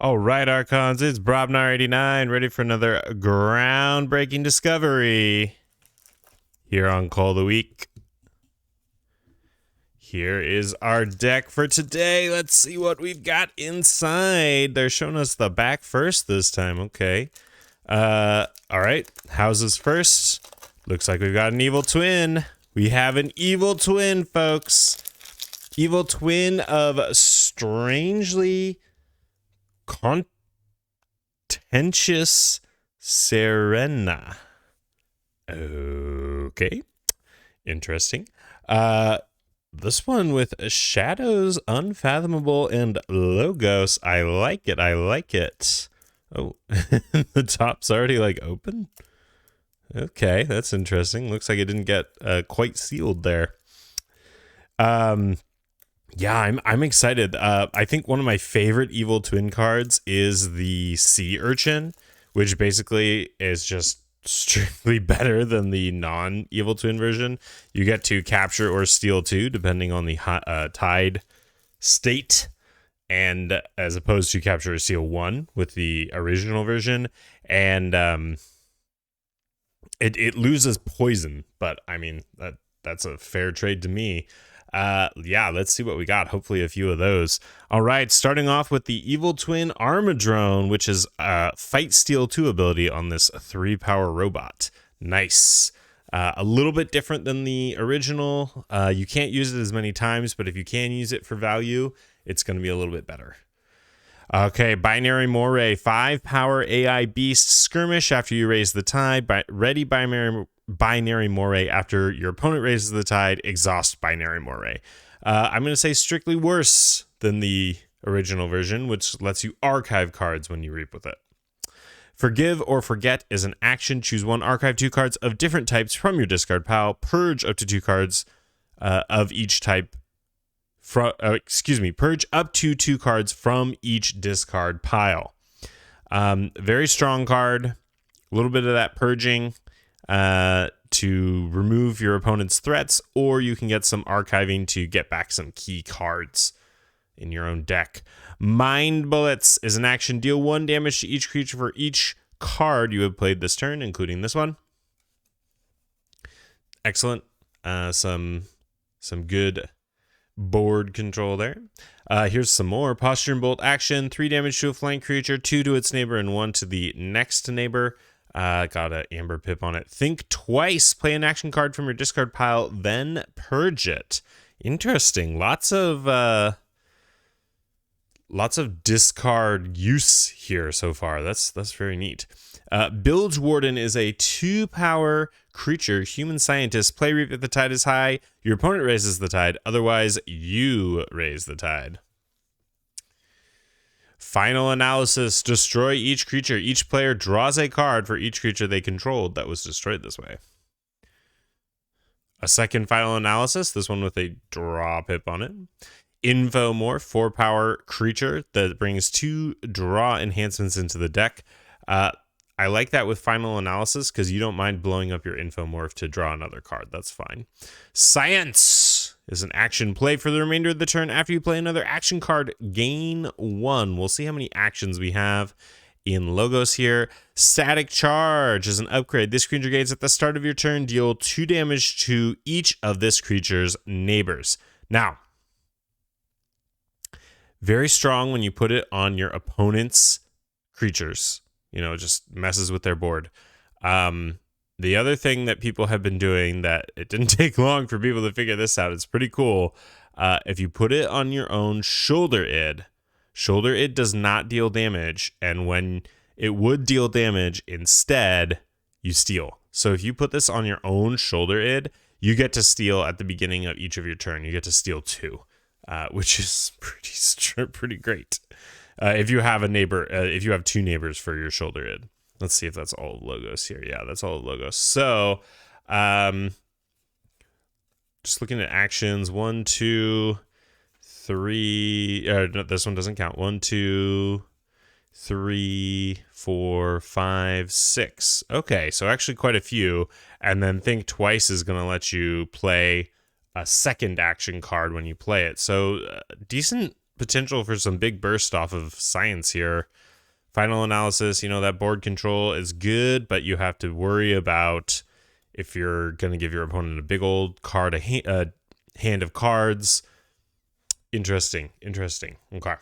All right, Archons, it's Brobnar89, ready for another groundbreaking discovery here on Cull the Weak. Here is our deck for today. Let's see what we've got inside. They're showing us the back first this time. Okay. All right. Houses first. Looks like we've got an evil twin. We have an evil twin, folks. Evil twin of strangely Contentious Serena. Okay. Interesting. This one with Shadows, Unfathomable, and Logos. I like it. I like it. Oh, the top's already like open. Okay, that's interesting. Looks like it didn't get quite sealed there. Yeah, I'm excited. I think one of my favorite evil twin cards is the Sea Urchin, which basically is just strictly better than the non-evil twin version. You get to capture or steal 2, depending on the tide state, and as opposed to capture or steal 1 with the original version. And it loses poison, but I mean that's a fair trade to me. Yeah, let's see what we got. Hopefully a few of those. All right, starting off with the Evil Twin Armadrone, which is Fight Steal 2 ability on this 3-power robot. Nice. A little bit different than the original. You can't use it as many times, but if you can use it for value, it's going to be a little bit better. Okay, Binary Moray, 5-power AI Beast Skirmish after you raise the tide. Ready Binary Moray after your opponent raises the tide. Exhaust Binary Moray. I'm going to say strictly worse than the original version, which lets you archive cards when you reap with it. Forgive or Forget is an action. Choose 1 archive 2 cards of different types from your discard pile. Purge up to 2 cards of each type. Purge up to 2 cards from each discard pile. Very strong card. A little bit of that purging to remove your opponent's threats, or you can get some archiving to get back some key cards in your own deck. Mind Bullets is an action. Deal 1 damage to each creature for each card you have played this turn, including this one. Excellent. Some good board control there. Here's some more. Posture and Bolt action. 3 damage to a flank creature, 2 to its neighbor, and 1 to the next neighbor. Got an Amber Pip on it. Think twice. Play an action card from your discard pile, then purge it. Interesting. Lots of discard use here so far. That's very neat. Bilge Warden is a 2-power creature, human scientist. Play reap if the tide is high. Your opponent raises the tide. Otherwise, you raise the tide. Final Analysis. Destroy each creature. Each player draws a card for each creature they controlled that was destroyed this way. A second Final Analysis. This one with a draw pip on it. Infomorph, 4-power creature that brings 2 draw enhancements into the deck. I like that with Final Analysis because you don't mind blowing up your Infomorph to draw another card. That's fine. Science is an action. Play for the remainder of the turn. After you play another action card, gain 1. We'll see how many actions we have in Logos here. Static Charge is an upgrade. This creature gains at the start of your turn. Deal 2 damage to each of this creature's neighbors. Now, very strong when you put it on your opponent's creatures. You know, it just messes with their board. The other thing that people have been doing that it didn't take long for people to figure this out, it's pretty cool. If you put it on your own Shoulder Id does not deal damage. And when it would deal damage, instead, you steal. So if you put this on your own Shoulder Id, you get to steal at the beginning of each of your turn. You get to steal 2. Which is pretty great. If you have a neighbor, if you have 2 neighbors for your Shoulder Id. Let's see if that's all Logos here. Yeah, that's all Logos. So, just looking at actions. 1, 2, 3. No, this one doesn't count. 1, 2, 3, 4, 5, 6. Okay, so actually quite a few. And then Think Twice is going to let you play a second action card when you play it. So decent potential for some big burst off of science here. Final analysis, that board control is good, but you have to worry about if you're going to give your opponent a big old card, a hand of cards. Interesting. Okay.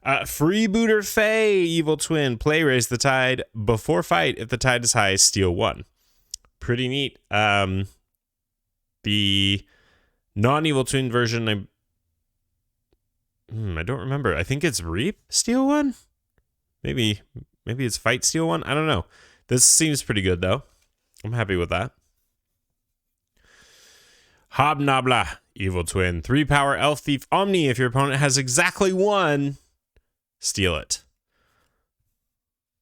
Freebooter Fae, Evil Twin. Play Raise the Tide. Before fight, if the tide is high, steal 1. Pretty neat. The non-Evil Twin version, I don't remember. I think it's Reap, steal 1? Maybe it's Fight, steal 1? I don't know. This seems pretty good, though. I'm happy with that. Hobnobbler, Evil Twin. 3 power Elf Thief Omni. If your opponent has exactly 1, steal it.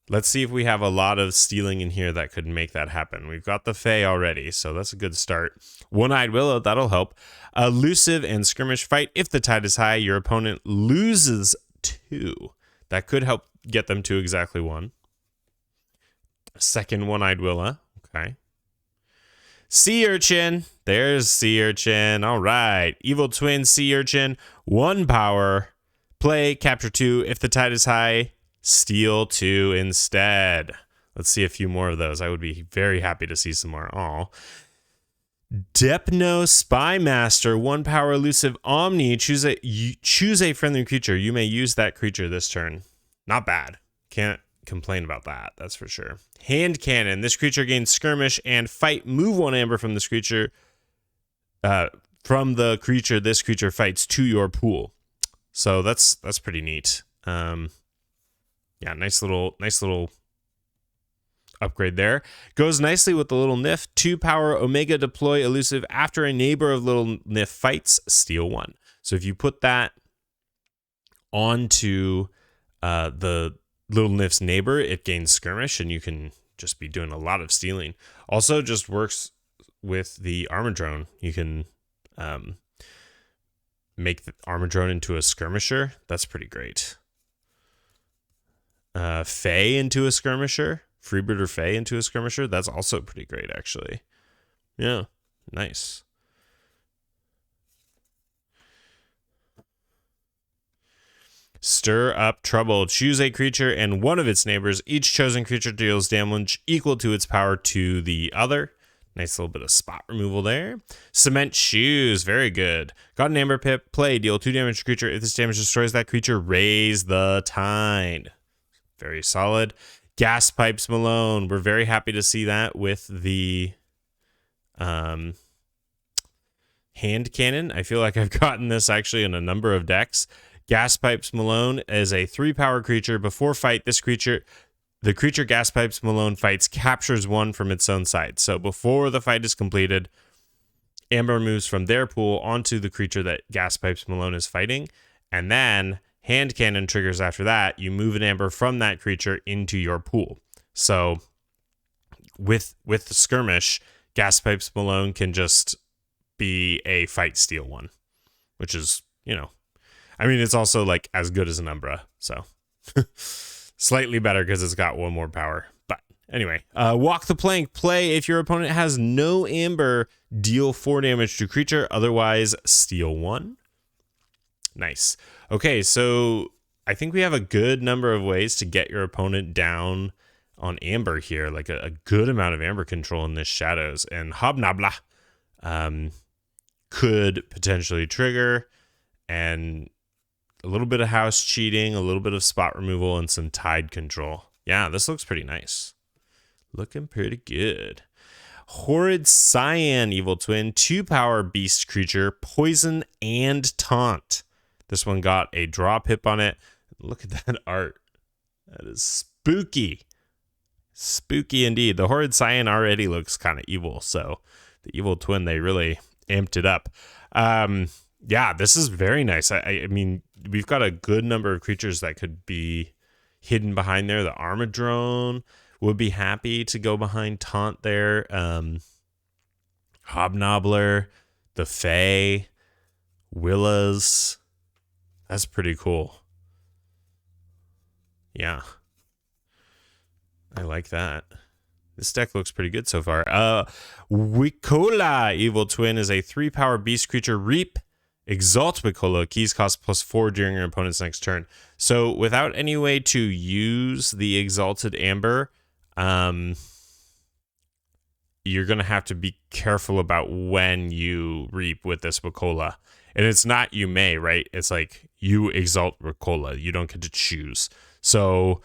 Let's see if we have a lot of stealing in here that could make that happen. We've got the Fae already, so that's a good start. One-Eyed Willow, that'll help. Elusive and Skirmish Fight. If the tide is high, your opponent loses 2. That could help get them to exactly 1. Second One-Eyed Willow. Okay. Sea Urchin. There's Sea Urchin. All right. Evil Twin Sea Urchin. 1 power. Play, capture 2. If the tide is high, steal 2 instead. Let's see a few more of those. I would be very happy to see some more. Oh. Depno Spy Master. 1 power elusive Omni. Choose a friendly creature. You may use that creature this turn. Not bad. Can't complain about that. That's for sure. Hand Cannon. This creature gains Skirmish and Fight. Move 1 amber from this creature. From the creature this creature fights to your pool. So that's pretty neat. Yeah, nice little upgrade there. Goes nicely with the Little Nif. 2 power Omega Deploy Elusive. After a neighbor of Little Nif fights, steal 1. So if you put that onto the Little Nif's neighbor, it gains Skirmish, and you can just be doing a lot of stealing. Also, just works with the Armor Drone. You can make the Armor Drone into a Skirmisher. That's pretty great. Fae into a Skirmisher. Freebooter Fae into a Skirmisher. That's also pretty great, actually. Yeah, nice. Stir Up Trouble. Choose a creature and one of its neighbors. Each chosen creature deals damage equal to its power to the other. Nice little bit of spot removal there. Cement Shoes. Very good. Got an Amber Pip. Play. Deal 2 damage to creature. If this damage destroys that creature, raise the tide. Very solid. Gas Pipes Malone. We're very happy to see that with the Hand Cannon. I feel like I've gotten this actually in a number of decks. Gas Pipes Malone is a 3 power creature. Before fight, the creature Gas Pipes Malone fights captures 1 from its own side. So before the fight is completed, Amber moves from their pool onto the creature that Gas Pipes Malone is fighting, and then Hand Cannon triggers after that. You move an Amber from that creature into your pool. So with the Skirmish, Gas Pipes Malone can just be a fight steal 1, which is, I mean, it's also like as good as an Umbra, so slightly better because it's got 1 more power. But anyway, Walk the Plank. Play. If your opponent has no Amber, deal 4 damage to creature. Otherwise, steal 1. Nice. Okay, so I think we have a good number of ways to get your opponent down on Amber here, like a good amount of Amber control in this Shadows. And Hobnobbler could potentially trigger, and a little bit of house cheating, a little bit of spot removal, and some tide control. Yeah, this looks pretty nice. Looking pretty good. Horrid Cyan, Evil Twin. 2 power beast creature. Poison and Taunt. This one got a draw pip on it. Look at that art. That is spooky. Spooky indeed. The Horrid Cyan already looks kind of evil, so the Evil Twin, they really amped it up. Yeah, this is very nice. I mean, we've got a good number of creatures that could be hidden behind there. The Armor Drone would be happy to go behind Taunt there. Hobnobbler, the Fae, Willas. That's pretty cool. Yeah. I like that. This deck looks pretty good so far. Wikola, Evil Twin, is a 3 power beast creature. Reap. Exalt Wakola. Keys cost +4 during your opponent's next turn. So without any way to use the Exalted Amber, you're going to have to be careful about when you reap with this Wakola. And it's not you may, right? It's like you exalt Wakola. You don't get to choose. So,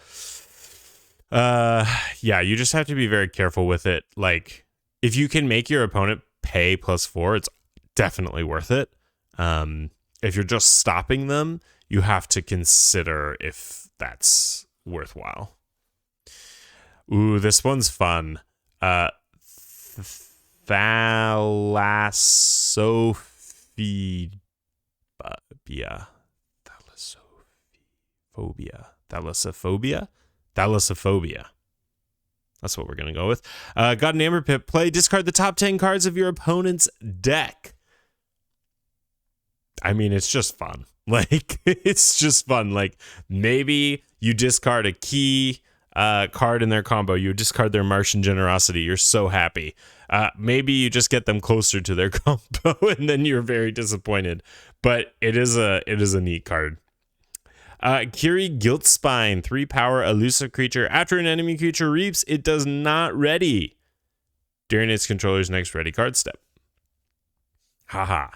yeah, you just have to be very careful with it. Like, if you can make your opponent pay +4, it's definitely worth it. If you're just stopping them, you have to consider if that's worthwhile. Ooh, this one's fun. Thalassophobia. Thalassophobia. That's what we're going to go with. Got an Amber Pip. Play, discard the top 10 cards of your opponent's deck. I mean, it's just fun. Like, it's just fun. Like, maybe you discard a key card in their combo. You discard their Martian Generosity. You're so happy. Maybe you just get them closer to their combo, and then you're very disappointed. But it is a neat card. Kiri Guiltspine, 3-power elusive creature. After an enemy creature reaps, it does not ready during its controller's next ready card step. Haha.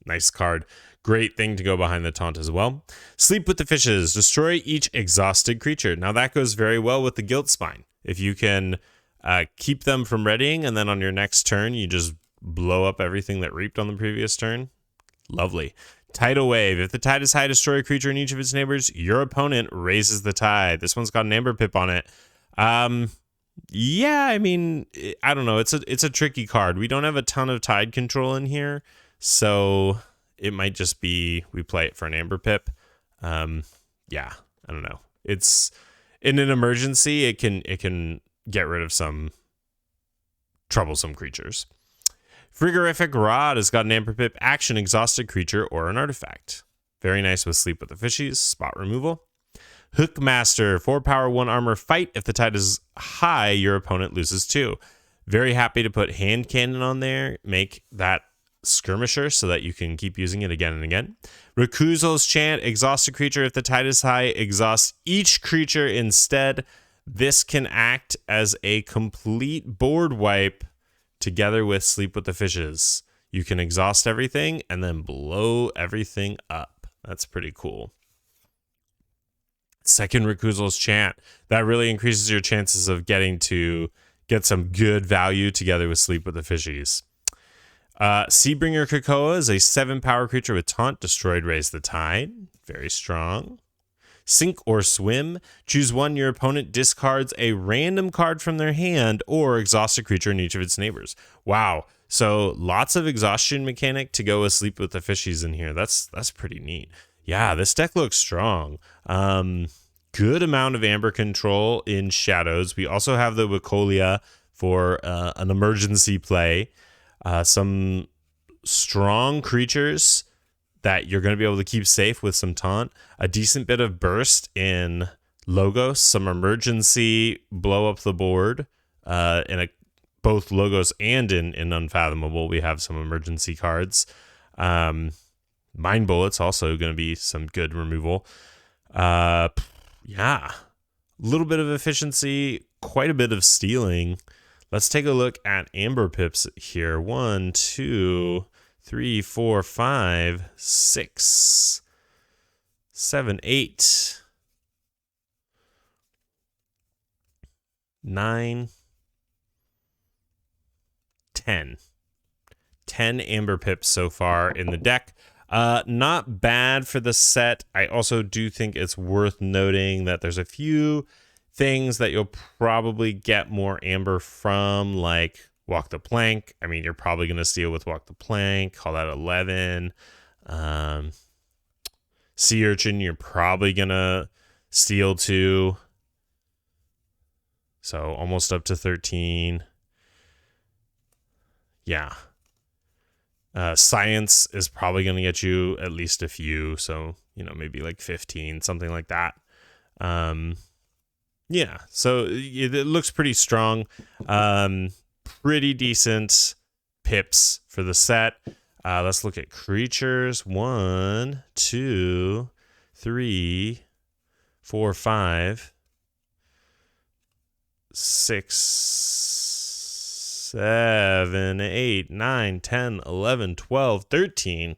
Nice card. Great thing to go behind the taunt as well. Sleep with the Fishes. Destroy each exhausted creature. Now that goes very well with the Guiltspine. If you can keep them from readying, and then on your next turn, you just blow up everything that reaped on the previous turn. Lovely. Tidal Wave. If the tide is high, destroy a creature in each of its neighbors, your opponent raises the tide. This one's got an Amber Pip on it. Yeah, I mean, I don't know. It's a tricky card. We don't have a ton of tide control in here, so it might just be we play it for an Amber Pip. Yeah, I don't know. It's in an emergency, it can get rid of some troublesome creatures. Frigorific Rod has got an Amber Pip, action, exhausted creature, or an artifact. Very nice with Sleep with the Fishies, spot removal. Hookmaster, 4-power, 1 armor, fight. If the tide is high, your opponent loses 2. Very happy to put Hand Cannon on there, make that skirmisher so that you can keep using it again and again. Rakuzel's Chant, exhausted creature. If the tide is high, exhaust each creature instead. This can act as a complete board wipe together with Sleep with the Fishes. You can exhaust everything and then blow everything up. That's pretty cool. Second Rakuzel's Chant. That really increases your chances of getting to get some good value together with Sleep with the Fishies. Seabringer Krakoa is a 7-power creature with taunt. Destroyed, raise the tide. Very strong. Sink or Swim. Choose one. Your opponent discards a random card from their hand or exhaust a creature in each of its neighbors. Wow. So lots of exhaustion mechanic to go with Sleep with the Fishies in here. That's pretty neat. Yeah, this deck looks strong. Good amount of Amber control in Shadows. We also have the Wakolia for an emergency play. Some strong creatures that you're going to be able to keep safe with some taunt. A decent bit of burst in Logos. Some emergency blow up the board. Both Logos and in Unfathomable, we have some emergency cards. Mind Bullets also going to be some good removal. Yeah. A little bit of efficiency. Quite a bit of stealing. Let's take a look at Amber Pips here. 1, 2, 3, 4, 5, 6, 7, 8, 9, 10. 10 Amber Pips so far in the deck. Not bad for the set. I also do think it's worth noting that there's a few things that you'll probably get more Amber from, like Walk the Plank. I mean, you're probably going to steal with Walk the Plank. Call that 11. Sea Urchin, you're probably going to steal to. So almost up to 13. Yeah. Science is probably going to get you at least a few. So, maybe like 15, something like that. Yeah, so it looks pretty strong. Pretty decent pips for the set. Let's look at creatures. 1, 2, 3, 4, 5, 6, 7, 8, 9, 10, 11, 12, 13,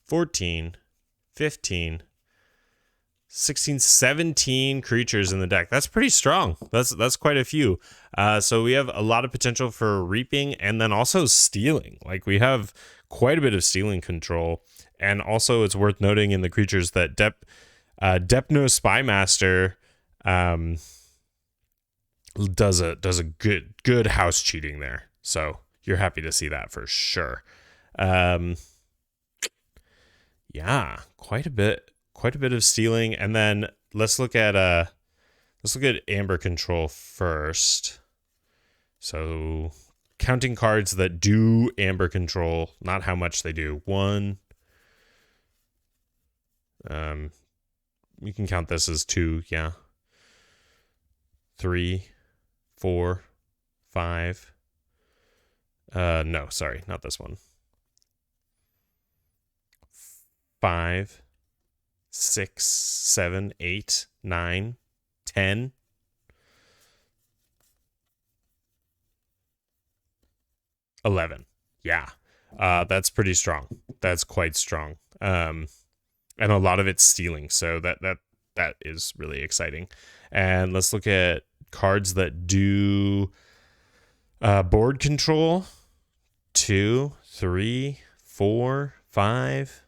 14, 15, 16, 17 creatures in the deck. That's pretty strong. That's quite a few. So we have a lot of potential for reaping and then also stealing. Like we have quite a bit of stealing control. And also it's worth noting in the creatures that Depno Spymaster does a good house cheating there. So you're happy to see that for sure. Yeah, quite a bit of stealing. And then let's look at amber control first. So counting cards that do amber control, not how much they do. 1, you can count this as 2, yeah. 3, 4, 5. No, sorry, not this one. 5, 6, 7, 8, 9, 10. 11. Yeah. That's pretty strong. That's quite strong. And a lot of it's stealing, so that is really exciting. And let's look at cards that do board control. 2, 3, 4, 5.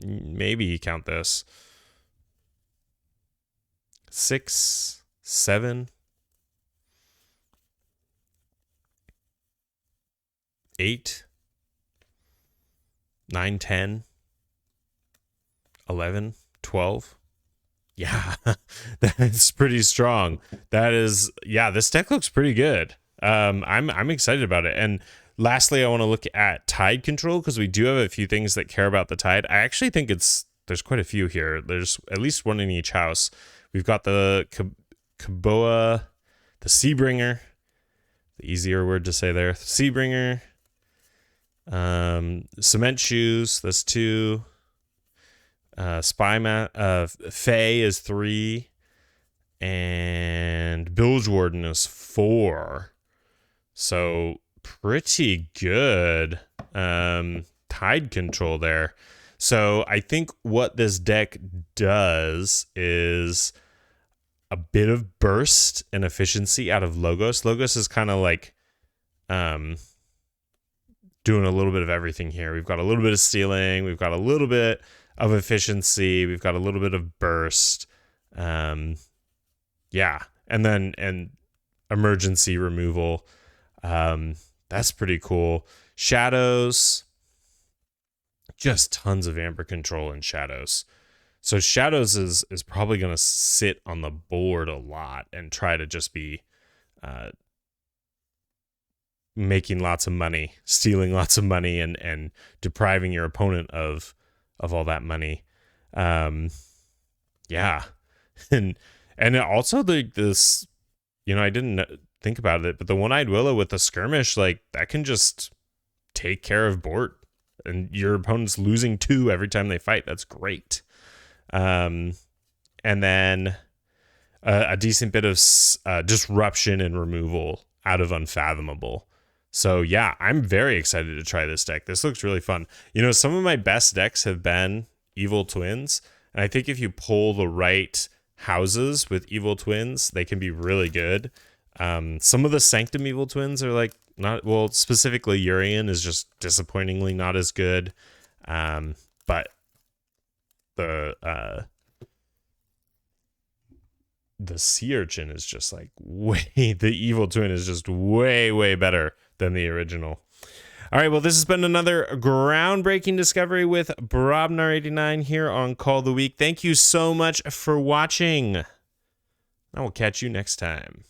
Maybe you count this. 6, 7, 8, 9, 10, 11, 12. Yeah, that's pretty strong. That is, yeah, this deck looks pretty good. I'm excited about it. And lastly, I want to look at tide control because we do have a few things that care about the tide. I actually think there's quite a few here. There's at least one in each house. We've got the Kaboa, the Seabringer, the easier word to say there, Seabringer, Cement Shoes, that's 2. Fae is 3, and Bilge Warden is 4. So pretty good tide control there. So I think what this deck does is a bit of burst and efficiency out of Logos. Logos is kind of like doing a little bit of everything here. We've got a little bit of stealing, we've got a little bit of efficiency, we've got a little bit of burst, yeah, and emergency removal. That's pretty cool. Shadows, just tons of amber control in shadows. So shadows is probably going to sit on the board a lot and try to just be making lots of money, stealing lots of money, and depriving your opponent of all that money. Yeah. And also this, I didn't think about it, but the One-Eyed Willow with the skirmish, like that can just take care of board and your opponent's losing 2 every time they fight. That's great. And then a decent bit of disruption and removal out of Unfathomable. So yeah, I'm very excited to try this deck. This looks really fun. Some of my best decks have been Evil Twins, and I think if you pull the right houses with Evil Twins, they can be really good. Some of the Sanctum Evil Twins are like not, well, specifically Urian is just disappointingly not as good. But the Sea Urchin is just like the Evil Twin is just way better than the original. All right, well, this has been another groundbreaking discovery with Brobnar89 here on Cull the Weak. Thank you so much for watching. I will catch you next time.